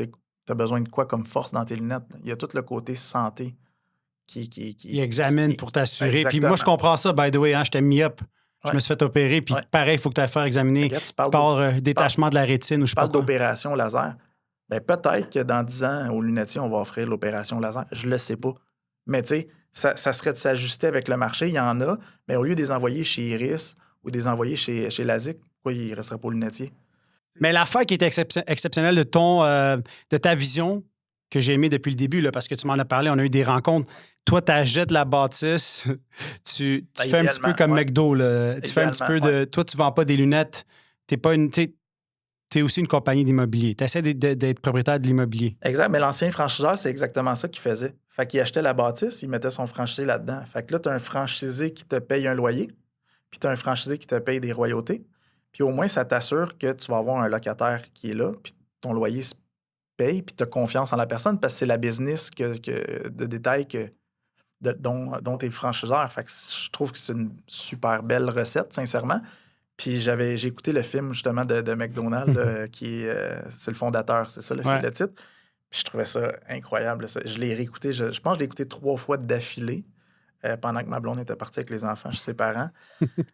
[SPEAKER 2] tu as besoin de quoi comme force dans tes lunettes. Là. Il y a tout le côté santé qui
[SPEAKER 1] il examine pour t'assurer.
[SPEAKER 2] Exactement.
[SPEAKER 1] Puis moi, je comprends ça, by the way. Hein, j'étais myop. Je me suis fait opérer. Puis pareil, il faut que tu ailles faire examiner par détachement de la rétine ou je sais pas quoi.
[SPEAKER 2] Tu parles d'opération laser. Bien, peut-être que dans 10 ans, aux lunetiers, on va offrir l'opération laser. Je le sais pas. Mais tu sais, ça serait de s'ajuster avec le marché. Il y en a. Mais au lieu de les envoyer chez Iris ou de les envoyer chez LASIK, pourquoi ils ne resteraient pas aux lunetiers?
[SPEAKER 1] Mais l'affaire qui est exceptionnelle de ta vision, que j'ai aimée depuis le début, là, parce que tu m'en as parlé, on a eu des rencontres. Toi, tu achètes la bâtisse, tu fais un petit peu comme McDo. Là. Tu fais un petit peu de... Toi, tu ne vends pas des lunettes. Tu es aussi une compagnie d'immobilier. Tu essaies d'être propriétaire de l'immobilier.
[SPEAKER 2] Exact. Mais l'ancien franchiseur, c'est exactement ça qu'il faisait. Fait qu'il achetait la bâtisse, il mettait son franchisé là-dedans. Fait que là, tu as un franchisé qui te paye un loyer, puis tu as un franchisé qui te paye des royautés. Puis au moins, ça t'assure que tu vas avoir un locataire qui est là, puis ton loyer se paye, puis tu as confiance en la personne parce que c'est la business de détail dont tu es le franchiseur. Fait que je trouve que c'est une super belle recette, sincèrement. Puis j'ai écouté le film, justement, de McDonald's, qui est... c'est le fondateur, c'est ça, le titre. Puis je trouvais ça incroyable. Ça. Je l'ai réécouté, je pense que je l'ai écouté 3 fois d'affilée. Pendant que ma blonde était partie avec les enfants chez ses parents.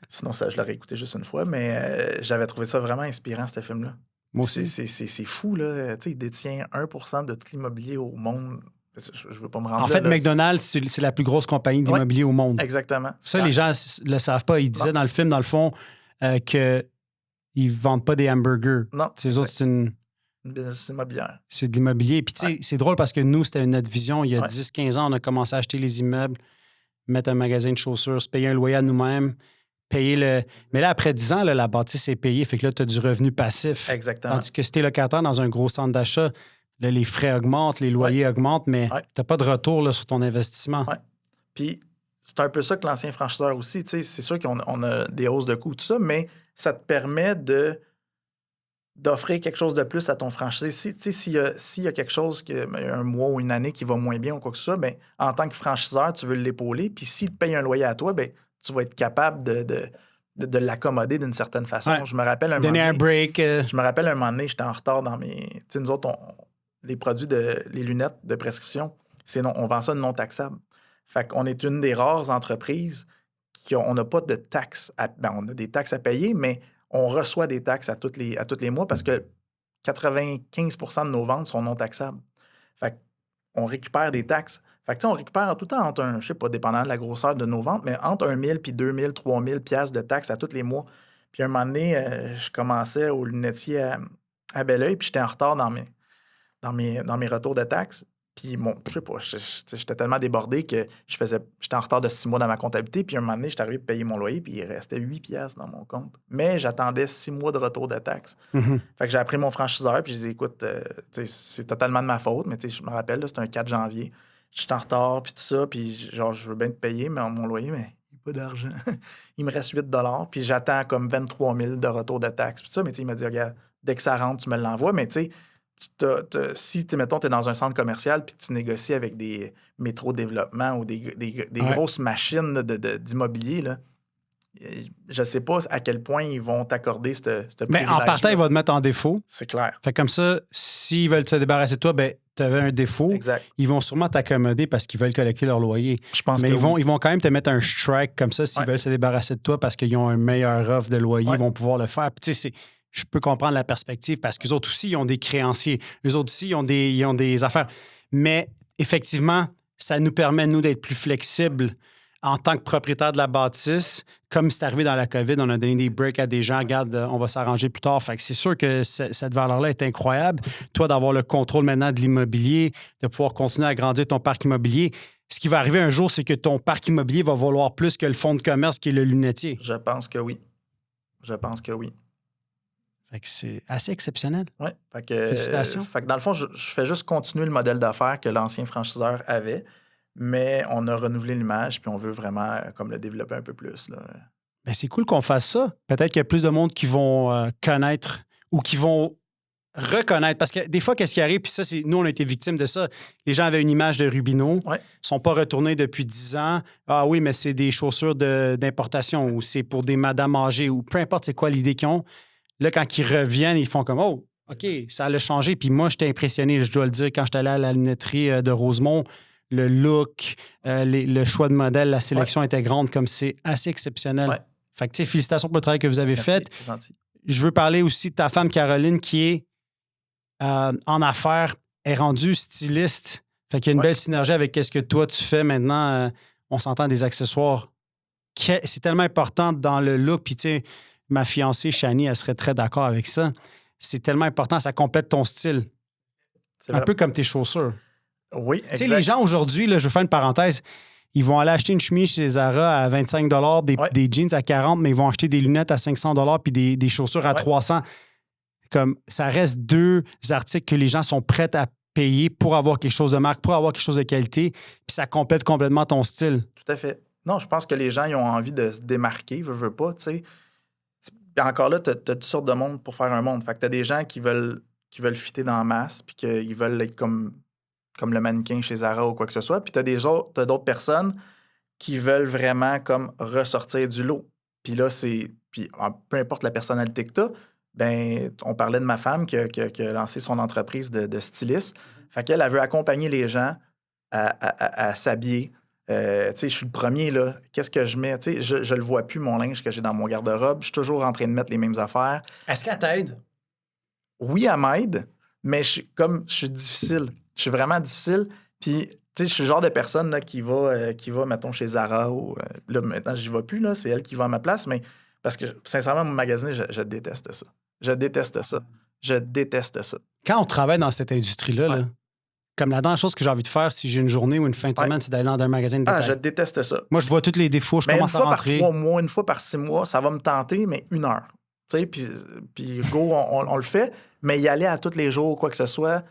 [SPEAKER 2] Sinon, je l'aurais écouté juste une fois, mais j'avais trouvé ça vraiment inspirant, ce film-là.
[SPEAKER 1] Moi aussi.
[SPEAKER 2] C'est fou, là. Tu sais, il détient 1% de tout l'immobilier au monde. Je veux pas me rendre
[SPEAKER 1] En
[SPEAKER 2] là,
[SPEAKER 1] fait,
[SPEAKER 2] là.
[SPEAKER 1] McDonald's, c'est la plus grosse compagnie d'immobilier au monde.
[SPEAKER 2] Exactement.
[SPEAKER 1] Ça, les gens ne le savent pas. Ils disaient dans le film, dans le fond, qu'ils ne vendent pas des hamburgers.
[SPEAKER 2] Non.
[SPEAKER 1] Eux autres,
[SPEAKER 2] une business immobilière.
[SPEAKER 1] C'est de l'immobilier. Puis, tu sais, c'est drôle parce que nous, c'était notre vision. Il y a 10-15 ans, on a commencé à acheter les immeubles, mettre un magasin de chaussures, se payer un loyer à nous-mêmes, payer le. Mais là, après 10 ans, là, la bâtisse est payée. Fait que là, tu as du revenu passif.
[SPEAKER 2] Exactement.
[SPEAKER 1] Tandis que si tu es locataire dans un gros centre d'achat, là, les frais augmentent, les loyers augmentent, mais tu n'as pas de retour là, sur ton investissement.
[SPEAKER 2] Oui. Puis, c'est un peu ça que l'ancien franchiseur aussi. Tu sais, c'est sûr qu'on a des hausses de coûts, tout ça, mais ça te permet d'offrir quelque chose de plus à ton franchisé. S'il y a quelque chose, un mois ou une année qui va moins bien ou quoi que ce soit, bien, en tant que franchiseur, tu veux l'épauler. Puis s'il te paye un loyer à toi, bien, tu vas être capable de l'accommoder d'une certaine façon.
[SPEAKER 1] Ouais.
[SPEAKER 2] Je me rappelle
[SPEAKER 1] Donner un break.
[SPEAKER 2] Je me rappelle un moment donné, j'étais en retard dans mes... Tu sais, nous autres, les produits, les lunettes de prescription, on vend ça non taxable. Fait qu'on est une des rares entreprises on n'a pas de taxes. On a des taxes à payer, mais on reçoit des taxes à tous les mois parce que 95% de nos ventes sont non taxables. Fait qu'on récupère des taxes. Fait que, on récupère tout le temps entre je sais pas, dépendant de la grosseur de nos ventes, mais entre 1 000 puis 2 000, 3 000 piastres de taxes à tous les mois. Puis un moment donné, je commençais au lunetier à Belleuil, puis j'étais en retard dans mes retours de taxes. Puis, je sais pas, j'étais tellement débordé que j'étais en retard de 6 mois dans ma comptabilité. Puis, un moment donné, j'étais arrivé à payer mon loyer, puis il restait 8 piastres dans mon compte. Mais j'attendais 6 mois de retour de taxes.
[SPEAKER 1] Mm-hmm.
[SPEAKER 2] Fait que j'ai appris mon franchiseur, puis je dis écoute, c'est totalement de ma faute, mais je me rappelle, c'était un 4 janvier. J'étais en retard, puis tout ça, puis genre, je veux bien te payer, mais mon loyer, mais il n'y a pas d'argent. Il me reste 8 $, puis j'attends comme 23 000 de retour de taxes. Puis ça, mais il m'a dit, regarde, dès que ça rentre, tu me l'envoies, mais tu sais, si, mettons, tu es dans un centre commercial puis tu négocies avec des métros développement ou des grosses machines d'immobilier, là, je ne sais pas à quel point ils vont t'accorder ce privilège.
[SPEAKER 1] En partant, ils vont te mettre en défaut.
[SPEAKER 2] C'est clair.
[SPEAKER 1] Fait comme ça, s'ils veulent se débarrasser de toi, ben tu avais un défaut.
[SPEAKER 2] Exact.
[SPEAKER 1] Ils vont sûrement t'accommoder parce qu'ils veulent collecter leur loyer.
[SPEAKER 2] Je pense
[SPEAKER 1] Mais ils vont quand même te mettre un strike comme ça s'ils veulent se débarrasser de toi parce qu'ils ont un meilleur offre de loyer, ils vont pouvoir le faire. Puis, tu sais, je peux comprendre la perspective parce qu'eux autres aussi, ils ont des créanciers. Eux autres aussi, ils ont des affaires. Mais effectivement, ça nous permet, nous, d'être plus flexibles en tant que propriétaire de la bâtisse. Comme c'est arrivé dans la COVID, on a donné des breaks à des gens. Regarde, on va s'arranger plus tard. Fait que c'est sûr que cette valeur-là est incroyable. Toi, d'avoir le contrôle maintenant de l'immobilier, de pouvoir continuer à agrandir ton parc immobilier. Ce qui va arriver un jour, c'est que ton parc immobilier va valoir plus que le fonds de commerce qui est le lunetier.
[SPEAKER 2] Je pense que oui.
[SPEAKER 1] Fait que c'est assez exceptionnel.
[SPEAKER 2] Oui.
[SPEAKER 1] Félicitations.
[SPEAKER 2] Fait que dans le fond, je fais juste continuer le modèle d'affaires que l'ancien franchiseur avait, mais on a renouvelé l'image puis on veut vraiment comme le développer un peu plus. Là.
[SPEAKER 1] Ben, c'est cool qu'on fasse ça. Peut-être qu'il y a plus de monde qui vont connaître ou qui vont reconnaître. Parce que des fois, qu'est-ce qui arrive? Puis ça, nous, on a été victimes de ça. Les gens avaient une image de Rubino. Ils ne sont pas retournés depuis 10 ans. Ah oui, mais c'est des chaussures d'importation ou c'est pour des madames âgées ou peu importe c'est quoi l'idée qu'ils ont. Là, quand ils reviennent, ils font comme « Oh, OK, ça a changé. » Puis moi, j'étais impressionné, je dois le dire, quand j'étais allé à la lunetterie de Rosemont, le look, le choix de modèle, la sélection était grande, comme c'est assez exceptionnel.
[SPEAKER 2] Ouais.
[SPEAKER 1] Fait que, tu sais, félicitations pour le travail que vous avez fait.
[SPEAKER 2] C'est gentil.
[SPEAKER 1] Je veux parler aussi de ta femme Caroline qui est en affaires, est rendue styliste. Fait qu'il y a une belle synergie avec ce que toi tu fais maintenant. On s'entend des accessoires. C'est tellement important dans le look. Puis, tu sais, ma fiancée, Shani, elle serait très d'accord avec ça. C'est tellement important, ça complète ton style. Un peu comme tes chaussures.
[SPEAKER 2] Oui, exact.
[SPEAKER 1] Tu sais, les gens aujourd'hui, là, je vais faire une parenthèse, ils vont aller acheter une chemise chez Zara à 25 des jeans à 40 mais ils vont acheter des lunettes à 500 puis des chaussures à 300 Comme ça reste deux articles que les gens sont prêts à payer pour avoir quelque chose de marque, pour avoir quelque chose de qualité, puis ça complète complètement ton style.
[SPEAKER 2] Tout à fait. Non, je pense que les gens ils ont envie de se démarquer, veux pas, tu sais. Encore là, tu as toutes sortes de monde pour faire un monde. Fait que tu as des gens qui veulent fitter dans la masse, puis qu'ils veulent être comme le mannequin chez Zara ou quoi que ce soit. Puis tu as d'autres personnes qui veulent vraiment comme ressortir du lot. Puis là, peu importe la personnalité que tu as, ben, on parlait de ma femme qui a lancé son entreprise de styliste. Fait qu'elle, elle veut accompagner les gens à s'habiller. Tu sais, je suis le premier, là. Qu'est-ce que je mets? Tu sais, je le vois plus, mon linge que j'ai dans mon garde-robe. Je suis toujours en train de mettre les mêmes affaires.
[SPEAKER 1] Est-ce qu'elle t'aide?
[SPEAKER 2] oui, elle m'aide, mais je suis difficile. Je suis vraiment difficile. Puis, tu sais, je suis le genre de personne là, qui va, mettons, chez Zara ou... là, maintenant, j'y vais plus, là. C'est elle qui va à ma place, mais parce que, sincèrement, mon magasiner, je déteste ça. Je déteste ça. Je déteste ça.
[SPEAKER 1] Quand on travaille dans cette industrie-là, là, comme la dernière chose que j'ai envie de faire si j'ai une journée ou une fin de semaine, c'est d'aller dans un magasin de détail.
[SPEAKER 2] Je déteste ça.
[SPEAKER 1] Moi, je vois tous les défauts, je commence à rentrer.
[SPEAKER 2] Une fois par 3 mois, une fois par 6 mois, ça va me tenter, mais 1 heure. Tu sais, puis go, on le fait, mais y aller à tous les jours, quoi que ce soit,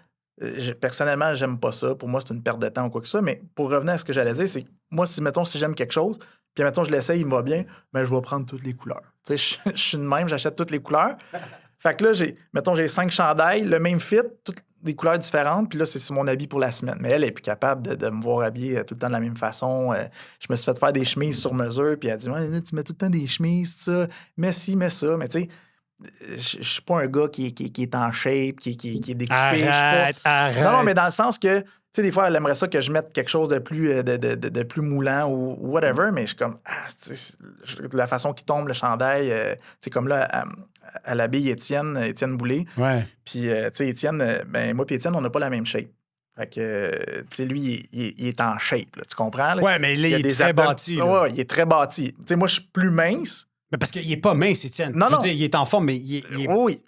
[SPEAKER 2] personnellement, j'aime pas ça. Pour moi, c'est une perte de temps ou quoi que ce soit. Mais pour revenir à ce que j'allais dire, c'est que moi, si j'aime quelque chose, puis mettons, je l'essaye, il me va bien, mais je vais prendre toutes les couleurs. Tu sais, je suis de même, j'achète toutes les couleurs. Fait que là, j'ai 5 chandails, le même fit, toutes des couleurs différentes, puis là, c'est mon habit pour la semaine. Mais elle est plus capable de me voir habillé tout le temps de la même façon. Je me suis fait faire des chemises sur mesure, puis elle dit ouais, là, tu mets tout le temps des chemises, ça, mets ci, mets ça. Mais tu sais, je suis pas un gars qui est en shape, qui est découpé.
[SPEAKER 1] Arrête.
[SPEAKER 2] Non, mais dans le sens que, tu sais, des fois, elle aimerait ça que je mette quelque chose de plus, de plus moulant ou whatever, mais je suis comme, la façon qu'il tombe le chandail, c'est comme là, elle habille Étienne Boulay.
[SPEAKER 1] Ouais.
[SPEAKER 2] Puis, tu sais, Étienne, moi et Étienne, on n'a pas la même shape. Fait que, tu sais, lui, il est en shape, là, tu comprends? Là?
[SPEAKER 1] Ouais, mais là, il est très bâti.
[SPEAKER 2] Ouais, il est très bâti. Tu sais, moi, je suis plus mince.
[SPEAKER 1] Mais parce qu'il est pas mince, Étienne.
[SPEAKER 2] Non,
[SPEAKER 1] je veux dire, il est en forme, mais il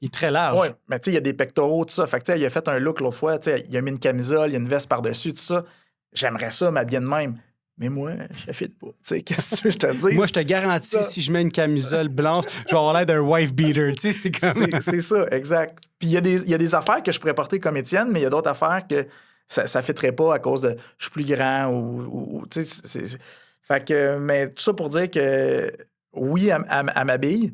[SPEAKER 1] est très large.
[SPEAKER 2] Oui, mais tu sais, il y a des pectoraux, tout ça. Fait que, tu sais, il a fait un look l'autre fois, tu sais, il a mis une camisole, il y a une veste par-dessus, tout ça. J'aimerais ça, m'habiller de même. Mais moi, je ne fit pas. Tu sais, qu'est-ce que je te dis?
[SPEAKER 1] Moi, je te garantis, si je mets une camisole blanche, je vais avoir l'air d'un wife beater. Tu sais, c'est comme...
[SPEAKER 2] C'est ça, exact. Puis il y a des affaires que je pourrais porter comme Étienne, mais il y a d'autres affaires que ça ne fitterait pas à cause de je suis plus grand ou tu sais, fait que, mais tout ça pour dire que oui, elle m'habille.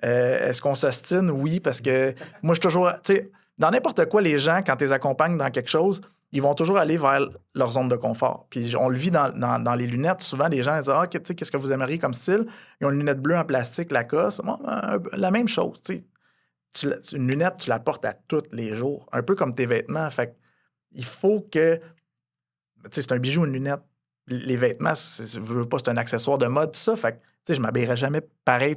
[SPEAKER 2] Est-ce qu'on s'ostine? Oui, parce que moi, je suis toujours... Tu sais, dans n'importe quoi, les gens, quand ils les accompagnent dans quelque chose, ils vont toujours aller vers leur zone de confort. Puis on le vit dans les lunettes. Souvent, les gens disent « Ah, tu sais, qu'est-ce que vous aimeriez comme style? » Ils ont une lunette bleue en plastique, Lacoste. Bon, la même chose, tu sais. Une lunette, tu la portes à tous les jours. Un peu comme tes vêtements. Fait il faut que... Tu sais, c'est un bijou, une lunette. Les vêtements, je veux pas, c'est un accessoire de mode, tout ça. Fait que, tu sais, je m'habillerai jamais pareil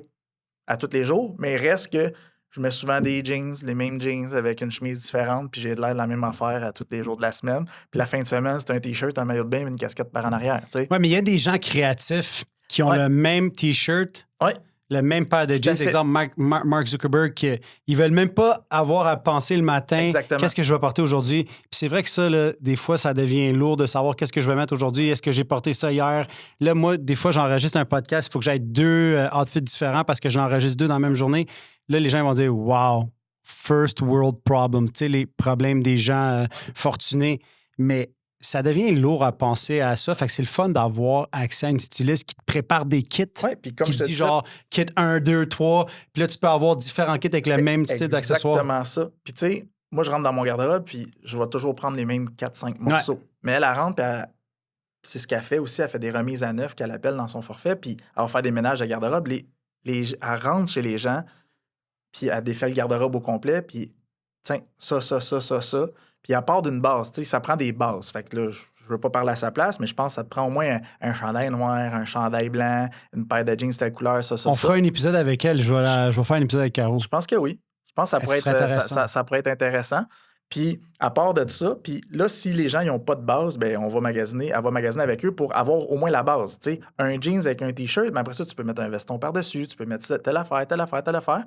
[SPEAKER 2] à tous les jours, mais il reste que je mets souvent des jeans, les mêmes jeans avec une chemise différente, puis j'ai de l'air de la même affaire à tous les jours de la semaine. Puis la fin de semaine, c'est un T-shirt, un maillot de bain, une casquette par en arrière, tu sais.
[SPEAKER 1] Oui, mais il y a des gens créatifs qui ont le même T-shirt, le même paire de jeans. Exemple, Mark Zuckerberg, ils veulent même pas avoir à penser le matin qu'est-ce que je vais porter aujourd'hui. Puis c'est vrai que ça, là, des fois, ça devient lourd de savoir qu'est-ce que je vais mettre aujourd'hui. Est-ce que j'ai porté ça hier? Là, moi, des fois, j'enregistre un podcast. Il faut que j'aille 2 outfits différents parce que j'enregistre 2 dans la même journée. Là, les gens vont dire « Wow, first world problem », tu sais, les problèmes des gens fortunés. Mais ça devient lourd à penser à ça. Fait que c'est le fun d'avoir accès à une styliste qui te prépare des kits.
[SPEAKER 2] Oui, puis comme
[SPEAKER 1] qui te dit genre kit 1, 2, 3. Puis là, tu peux avoir différents kits avec le même style d'accessoires.
[SPEAKER 2] Exactement ça. Puis tu sais, moi, je rentre dans mon garde-robe, puis je vais toujours prendre les mêmes 4-5 morceaux. Ouais. Mais elle rentre, puis c'est ce qu'elle fait aussi. Elle fait des remises à neuf qu'elle appelle dans son forfait, puis elle va faire des ménages de garde-robe. Elle rentre chez les gens, puis elle défait le garde-robe au complet, puis tiens, ça. Puis elle part d'une base, tu sais, ça prend des bases. Fait que là, je veux pas parler à sa place, mais je pense que ça te prend au moins un chandail noir, un chandail blanc, une paire de jeans telle couleur, ça.
[SPEAKER 1] On fera un épisode avec elle. Je vais faire un épisode avec Caro.
[SPEAKER 2] Je pense que oui. Je pense que ça pourrait être intéressant. Puis, à part de ça, puis là, si les gens n'ont pas de base, ben on va magasiner. Elle va magasiner avec eux pour avoir au moins la base. Tu sais, un jeans avec un T-shirt, mais après ça, tu peux mettre un veston par-dessus, tu peux mettre telle affaire.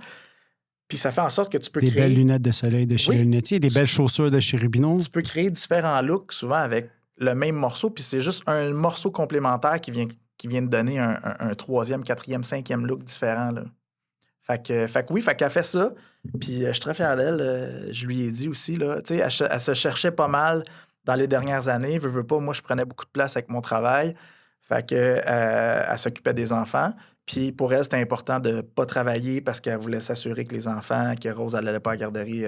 [SPEAKER 2] Puis ça fait en sorte que tu peux créer...
[SPEAKER 1] Des belles lunettes de soleil de chez Lunetier, des belles chaussures de chez Rubino.
[SPEAKER 2] Tu peux créer différents looks, souvent avec le même morceau, puis c'est juste un morceau complémentaire qui vient de donner un 3e, 4e, 5e look différent, là. Fait qu'elle fait ça. Puis je suis très fier d'elle. Je lui ai dit aussi, là, tu sais, elle se cherchait pas mal dans les dernières années. Veux pas, moi, je prenais beaucoup de place avec mon travail. Fait que elle s'occupait des enfants. Puis pour elle, c'était important de ne pas travailler parce qu'elle voulait s'assurer que les enfants, que Rose, elle n'allait pas à la garderie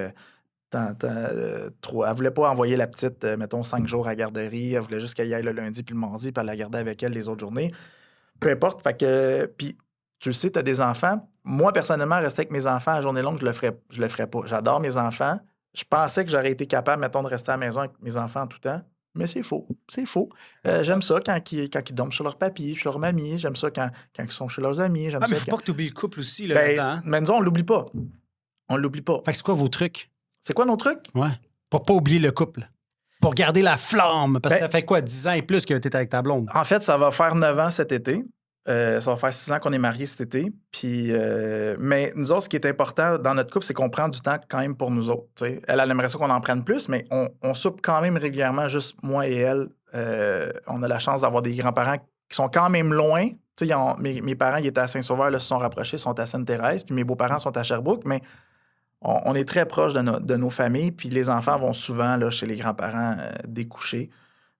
[SPEAKER 2] trop. Elle voulait pas envoyer la petite, mettons, 5 jours à la garderie. Elle voulait juste qu'elle y aille le lundi puis le mardi, puis elle la gardait avec elle les autres journées. Peu importe. Fait que... Puis tu le sais, tu as des enfants. Moi, personnellement, rester avec mes enfants à journée longue, je le ferais pas. J'adore mes enfants. Je pensais que j'aurais été capable, mettons, de rester à la maison avec mes enfants en tout temps. Mais c'est faux. C'est faux. J'aime ça quand ils dorment chez leur papy, chez leur mamie. J'aime ça quand ils sont chez leurs amis.
[SPEAKER 1] Mais faut pas que tu oublies le couple aussi, là.
[SPEAKER 2] Mais nous, on l'oublie pas. On l'oublie pas.
[SPEAKER 1] Fait que c'est quoi vos trucs?
[SPEAKER 2] C'est quoi nos trucs?
[SPEAKER 1] Ouais. Pour pas oublier le couple. Pour garder la flamme. Parce que
[SPEAKER 2] Ben-
[SPEAKER 1] ça fait quoi, 10 ans et plus que tu es avec ta blonde?
[SPEAKER 2] En fait, ça va faire 9 ans cet été. Ça va faire 6 ans qu'on est mariés cet été. Puis, mais nous autres, ce qui est important dans notre couple, c'est qu'on prend du temps quand même pour nous autres. T'sais. Elle aimerait ça qu'on en prenne plus, mais on soupe quand même régulièrement, juste moi et elle. On a la chance d'avoir des grands-parents qui sont quand même loin. Mes parents, ils étaient à Saint-Sauveur, là, se sont rapprochés, sont à Sainte-Thérèse, puis mes beaux-parents sont à Sherbrooke, mais on est très proches de nos familles, puis les enfants vont souvent là, chez les grands-parents découcher.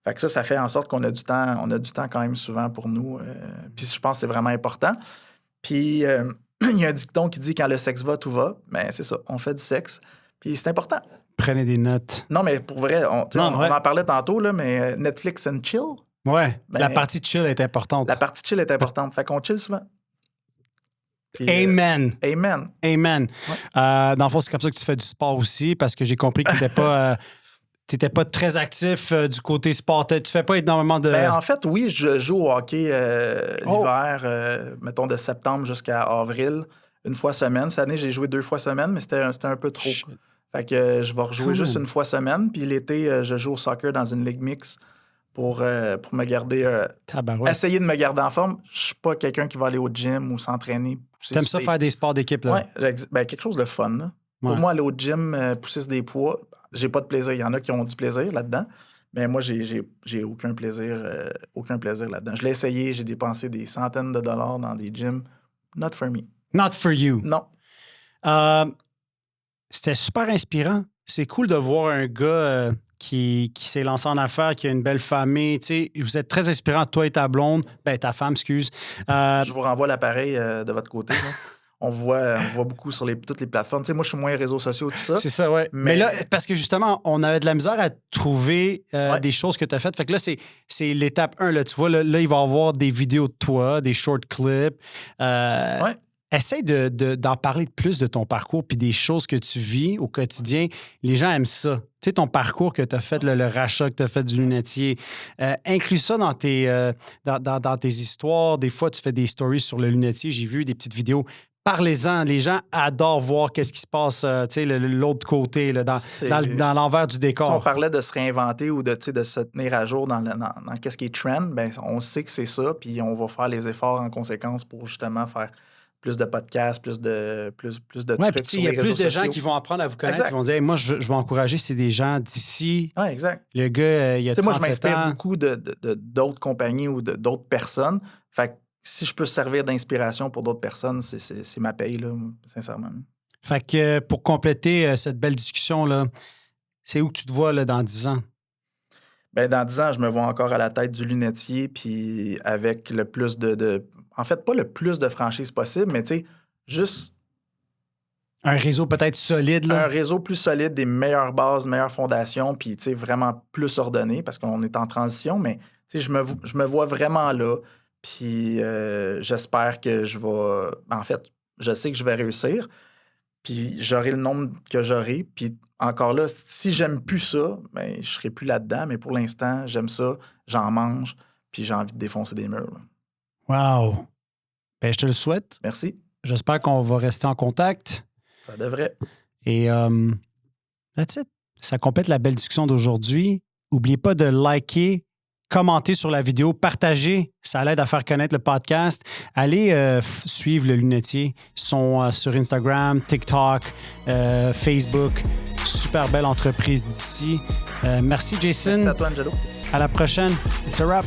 [SPEAKER 2] Fait que ça fait en sorte qu'on a du temps, quand même souvent pour nous. Puis je pense que c'est vraiment important. Puis il y a un dicton qui dit quand le sexe va, tout va. Mais c'est ça, on fait du sexe. Puis c'est important.
[SPEAKER 1] Prenez des notes.
[SPEAKER 2] Non, mais pour vrai, on en parlait tantôt, là, mais Netflix and chill.
[SPEAKER 1] Ouais,
[SPEAKER 2] Ben,
[SPEAKER 1] la partie chill est importante.
[SPEAKER 2] La partie chill est importante. Fait qu'on chill souvent. Puis,
[SPEAKER 1] Amen.
[SPEAKER 2] Amen.
[SPEAKER 1] Amen.
[SPEAKER 2] Ouais.
[SPEAKER 1] Dans le fond, c'est comme ça que tu fais du sport aussi, parce que j'ai compris que tu n'étais pas très actif du côté sport. Tu fais pas énormément de...
[SPEAKER 2] Ben, en fait, oui, je joue au hockey l'hiver, mettons de septembre jusqu'à avril, une fois semaine. Cette année, j'ai joué 2 fois semaine, mais c'était un peu trop.
[SPEAKER 1] Shit.
[SPEAKER 2] Fait que je vais rejouer juste une fois semaine. Puis l'été, je joue au soccer dans une ligue mixte pour me garder...
[SPEAKER 1] Tabarouette.
[SPEAKER 2] essayer de me garder en forme. Je suis pas quelqu'un qui va aller au gym ou s'entraîner.
[SPEAKER 1] T'aimes ça faire des sports d'équipe, là?
[SPEAKER 2] Oui, quelque chose de fun. Là.
[SPEAKER 1] Ouais.
[SPEAKER 2] Pour moi, aller au gym, pousser des poids, j'ai pas de plaisir. Il y en a qui ont du plaisir là-dedans. Mais moi, j'ai aucun plaisir là-dedans. Je l'ai essayé, j'ai dépensé des centaines de dollars dans des gyms. Not for me.
[SPEAKER 1] Not for you.
[SPEAKER 2] Non.
[SPEAKER 1] C'était super inspirant. C'est cool de voir un gars qui s'est lancé en affaires, qui a une belle famille. Tu sais, vous êtes très inspirant, toi et ta blonde. Ben, ta femme, excuse.
[SPEAKER 2] Je vous renvoie l'appareil de votre côté. Là. On voit beaucoup sur toutes les plateformes. Tu sais, moi, je suis moins réseaux sociaux, tout ça.
[SPEAKER 1] C'est ça, ouais. Mais là, parce que justement, on avait de la misère à trouver des choses que tu as faites. Fait que là, c'est l'étape 1. Là. Tu vois, là, il va y avoir des vidéos de toi, des short clips.
[SPEAKER 2] Ouais.
[SPEAKER 1] Essaye d'en parler plus de ton parcours puis des choses que tu vis au quotidien. Les gens aiment ça. Tu sais, ton parcours que tu as fait, le rachat que tu as fait du lunetier. Inclus ça dans tes histoires. Des fois, tu fais des stories sur le lunetier. J'ai vu des petites vidéos. Parlez-en. Les gens adorent voir qu'est-ce qui se passe, tu sais, l'autre côté, là, dans l'envers du décor.
[SPEAKER 2] Si on parlait de se réinventer ou de se tenir à jour dans qu'est-ce qui est trend, ben on sait que c'est ça, puis on va faire les efforts en conséquence pour justement faire plus de podcasts, plus de trucs sur les réseaux sociaux.
[SPEAKER 1] Il y a plus de gens qui vont apprendre à vous connaître, qui vont dire hey, moi, je vais encourager, c'est des gens d'ici.
[SPEAKER 2] Oui, exact.
[SPEAKER 1] Le gars, il a 37
[SPEAKER 2] moi, je m'inspire
[SPEAKER 1] ans.
[SPEAKER 2] beaucoup d'autres compagnies ou d'autres personnes. Fait que si je peux servir d'inspiration pour d'autres personnes, c'est ma paye, là, sincèrement.
[SPEAKER 1] Fait que pour compléter cette belle discussion-là, c'est où que tu te vois là, dans 10 ans?
[SPEAKER 2] Ben, dans 10 ans, je me vois encore à la tête du lunetier, puis avec le plus en fait, pas le plus de franchises possible, mais tu sais, juste...
[SPEAKER 1] Un réseau peut-être solide, là?
[SPEAKER 2] Un réseau plus solide, des meilleures bases, meilleures fondations, puis tu sais, vraiment plus ordonné, parce qu'on est en transition, mais tu sais, je me vois vraiment là, puis j'espère que je vais... En fait, je sais que je vais réussir, puis j'aurai le nombre que j'aurai, puis encore là, si j'aime plus ça, ben je serai plus là-dedans, mais pour l'instant, j'aime ça, j'en mange, puis j'ai envie de défoncer des murs. Là.
[SPEAKER 1] Wow! Ben, je te le souhaite.
[SPEAKER 2] Merci.
[SPEAKER 1] J'espère qu'on va rester en contact.
[SPEAKER 2] Ça devrait.
[SPEAKER 1] Et that's it. Ça complète la belle discussion d'aujourd'hui. N'oubliez pas de liker, commenter sur la vidéo, partager. Ça l'aide à faire connaître le podcast. Allez suivre le lunetier. Ils sont sur Instagram, TikTok, Facebook. Super belle entreprise d'ici. Merci, Jason.
[SPEAKER 2] Merci à toi, Angelo.
[SPEAKER 1] À la prochaine. It's a wrap.